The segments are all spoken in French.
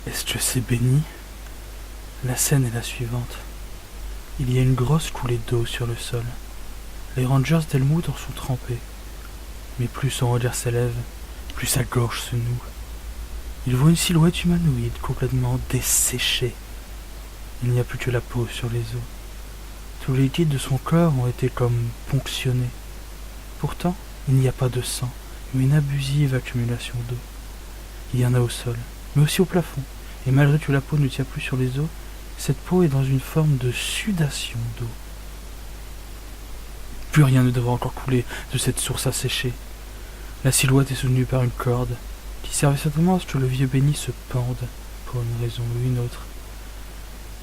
Est-ce que c'est béni? La scène est la suivante. Il y a une grosse coulée d'eau sur le sol. Les Rangers d'Elmwood en sont trempés. Mais plus son regard s'élève, plus sa gorge se noue. Il voit une silhouette humanoïde complètement desséchée. Il n'y a plus que la peau sur les os. Tous les liquides de son corps ont été comme ponctionnés. Pourtant, il n'y a pas de sang, mais une abusive accumulation d'eau. Il y en a au sol, mais aussi au plafond, et malgré que la peau ne tient plus sur les os, cette peau est dans une forme de sudation d'eau. Plus rien ne devrait encore couler de cette source asséchée. La silhouette est soutenue par une corde, qui servait certainement à ce que le vieux béni se pende, pour une raison ou une autre.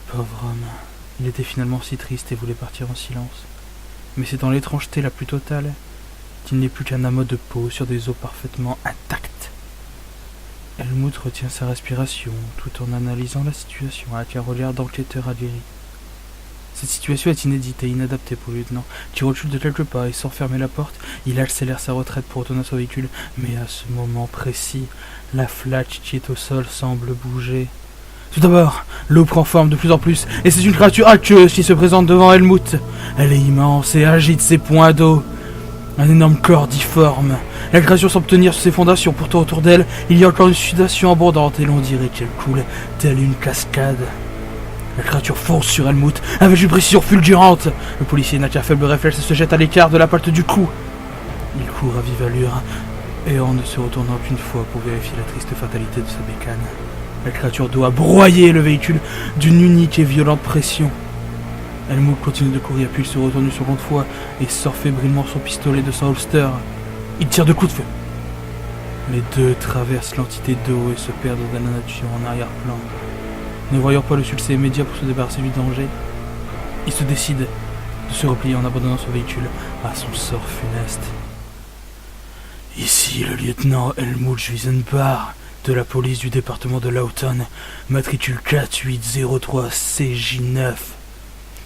Pauvre homme, il était finalement si triste et voulait partir en silence. Mais c'est dans l'étrangeté la plus totale qu'il n'est plus qu'un amas de peau sur des os parfaitement intacts. Elmwood retient sa respiration tout en analysant la situation avec un regard d'enquêteur aguerri. Cette situation est inédite et inadaptée pour le lieutenant, qui recule de quelques pas et sans fermer la porte, il accélère sa retraite pour retourner à son véhicule, mais à ce moment précis, la flaque qui est au sol semble bouger. Tout d'abord, l'eau prend forme de plus en plus, et c'est une créature aqueuse qui se présente devant Helmut. Elle est immense et agite ses poings d'eau. Un énorme corps difforme. La créature semble tenir sur ses fondations, pourtant autour d'elle, il y a encore une sudation abondante, et l'on dirait qu'elle coule telle une cascade. La créature fonce sur Helmut avec une précision fulgurante. Le policier n'a qu'un faible réflexe et se jette à l'écart de la palte du cou. Il court à vive allure, et en ne se retournant qu'une fois pour vérifier la triste fatalité de sa bécane. La créature doit broyer le véhicule d'une unique et violente pression. Helmut continue de courir, puis il se retourne une seconde fois et sort fébrilement son pistolet de son holster. Il tire de coups de feu. Les deux traversent l'entité d'eau et se perdent dans la nature en arrière-plan. Ne voyant pas le succès immédiat pour se débarrasser du danger, il se décide de se replier en abandonnant son véhicule à son sort funeste. Ici le lieutenant Helmut Schwiesenbach de la police du département de Lawton, matricule 4803 CJ9.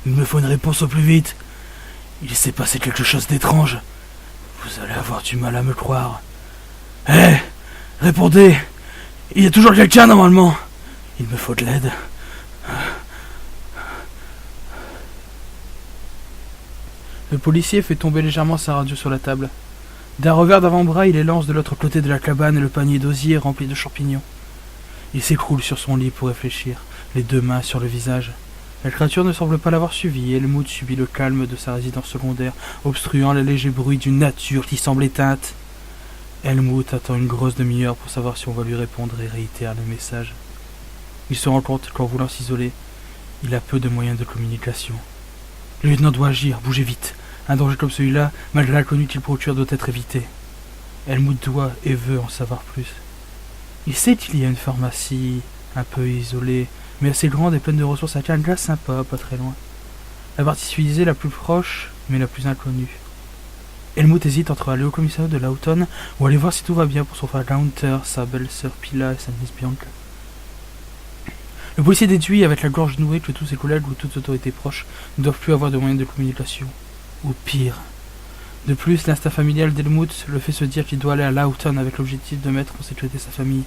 Il me faut une réponse au plus vite. Il s'est passé quelque chose d'étrange. Vous allez avoir du mal à me croire. Hé, répondez. Il y a toujours quelqu'un normalement. Il me faut de l'aide. Le policier fait tomber légèrement sa radio sur la table. D'un revers d'avant-bras, il élance de l'autre côté de la cabane le panier d'osier rempli de champignons. Il s'écroule sur son lit pour réfléchir, les deux mains sur le visage. La créature ne semble pas l'avoir suivi, et Helmut subit le calme de sa résidence secondaire, obstruant les légers bruits d'une nature qui semble éteinte. Helmut attend une grosse demi-heure pour savoir si on va lui répondre et réitère le message. Il se rend compte qu'en voulant s'isoler, il a peu de moyens de communication. Le lieutenant doit agir, bouger vite. Un danger comme celui-là, malgré l'inconnu qu'il procure, doit être évité. Helmut doit et veut en savoir plus. Il sait qu'il y a une pharmacie, un peu isolée, mais assez grande et pleine de ressources avec un gars sympa, pas très loin. La partie civilisée la plus proche, mais la plus inconnue. Helmut hésite entre aller au commissariat de Lawton ou aller voir si tout va bien pour son frère Gunther, sa belle-sœur Pila et sa nièce Bianca. Le policier déduit avec la gorge nouée que tous ses collègues ou toute autorité proche ne doivent plus avoir de moyens de communication. Ou pire. De plus, l'instinct familial d'Helmut le fait se dire qu'il doit aller à Lawton avec l'objectif de mettre en sécurité sa famille.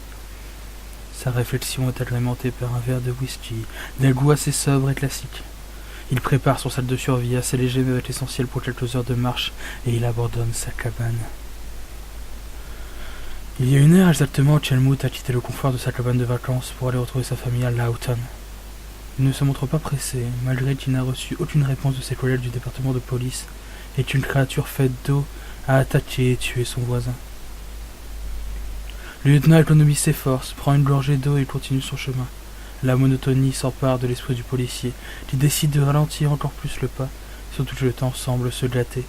Sa réflexion est agrémentée par un verre de whisky, d'un goût assez sobre et classique. Il prépare son sac de survie assez léger mais avec l'essentiel pour quelques heures de marche et il abandonne sa cabane. Il y a une heure exactement, Helmut a quitté le confort de sa cabane de vacances pour aller retrouver sa famille à Lawton. Il ne se montre pas pressé, malgré qu'il n'a reçu aucune réponse de ses collègues du département de police et qu'une créature faite d'eau a attaqué et tué son voisin. Le lieutenant économise ses forces, prend une gorgée d'eau et continue son chemin. La monotonie s'empare de l'esprit du policier, qui décide de ralentir encore plus le pas, surtout que le temps semble se gâter.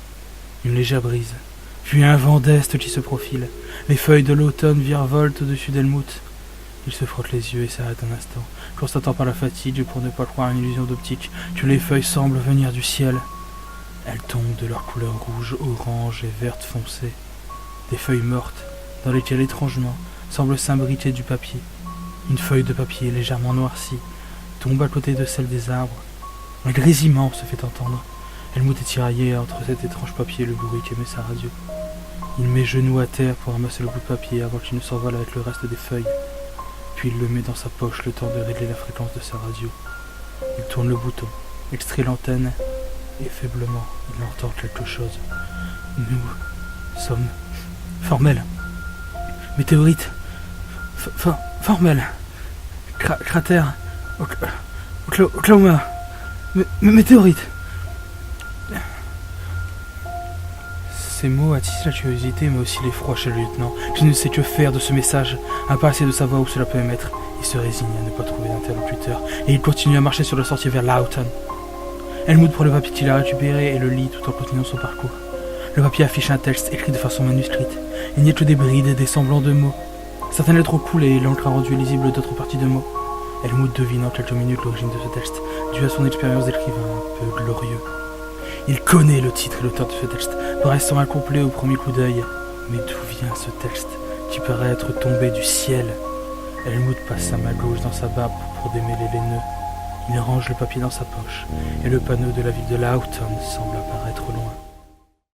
Une légère brise, puis un vent d'est qui se profile. Les feuilles de l'automne virevoltent au-dessus d'Helmut. Il se frotte les yeux et s'arrête un instant, constatant par la fatigue, pour ne pas croire à une illusion d'optique, que les feuilles semblent venir du ciel. Elles tombent de leur couleur rouge, orange et verte foncée. Des feuilles mortes, dans lesquelles étrangement semble s'imbriquer du papier. Une feuille de papier légèrement noircie tombe à côté de celle des arbres. Un grésillement se fait entendre. Helmut est tiraillé entre cet étrange papier et le bruit qu'émet sa radio. Il met genoux à terre pour ramasser le bout de papier avant qu'il ne s'envole avec le reste des feuilles. puis il le met dans sa poche le temps de régler la fréquence de sa radio. Il tourne le bouton, extrait l'antenne, et faiblement, il entend quelque chose. Nous sommes formels. Météorite. Formel. Cratère. Oklahoma. Météorite. Ces mots attisent la curiosité mais aussi l'effroi chez le lieutenant. Je ne sais que faire de ce message, à part essayer de savoir où cela peut émettre. Il se résigne à ne pas trouver d'interlocuteur et il continue à marcher sur le sentier vers Lawton. Helmut prend le papier qu'il a récupéré et le lit tout en continuant son parcours. Le papier affiche un texte écrit de façon manuscrite. Il n'y a que des brides, des semblants de mots. Certaines lettres ont coulé et l'encre a rendu illisible d'autres parties de mots. Helmut devine en quelques minutes l'origine de ce texte, dû à son expérience d'écrivain un peu glorieux. Il connaît le titre et l'auteur de ce texte, paraissant incomplet au premier coup d'œil. Mais d'où vient ce texte, qui paraît être tombé du ciel? Helmut passe sa main gauche dans sa barbe pour démêler les nœuds. Il range le papier dans sa poche, et le panneau de la ville de Lawton semble apparaître au loin.